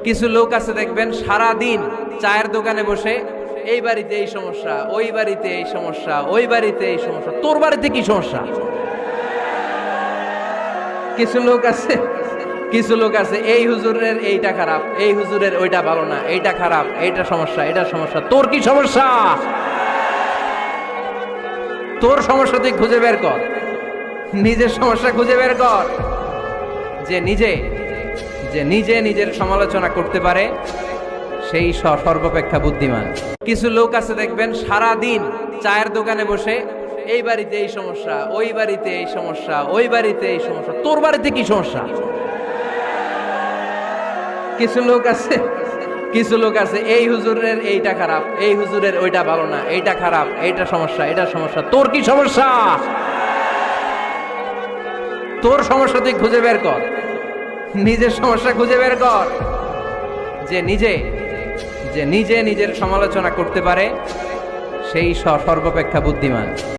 কিছু লোক আছে দেখবেন সারা দিন চায়ের দোকানে বসে এই বাড়িতে এই সমস্যা, ওই বাড়িতে এই সমস্যা, ওই বাড়িতে এই সমস্যা, তোর বাড়িতে কি সমস্যা? কিছু লোক আছে এই হুজুরের এইটা খারাপ, এই হুজুরের ওইটা ভালো না, এইটা খারাপ, এইটা সমস্যা, এটা সমস্যা। তোর কি সমস্যা? তোর সমস্যা তুই খুঁজে বের কর, নিজের সমস্যা খুঁজে বের কর। যে নিজে নিজের সমালোচনা করতে পারে সেই সর্বাপেক্ষা বুদ্ধিমান। কিছু লোক আছে দেখবেন সারা দিন চায়ের দোকানে বসে এই বাড়িতে এই সমস্যা, ওই বাড়িতে এই সমস্যা, ওই বাড়িতে এই সমস্যা, তোর বাড়িতে কি সমস্যা? কিছু লোক আছে এই হুজুরের এইটা খারাপ, এই হুজুরের ওইটা ভালো না, এইটা খারাপ, এইটা সমস্যা, এটা সমস্যা। তোর কি সমস্যা? তোর সমস্যা তুই খুঁজে বের কর, নিজের সমস্যা খুঁজে বের কর। যে নিজে নিজের সমালোচনা করতে পারে সেই সর্বাপেক্ষা বুদ্ধিমান।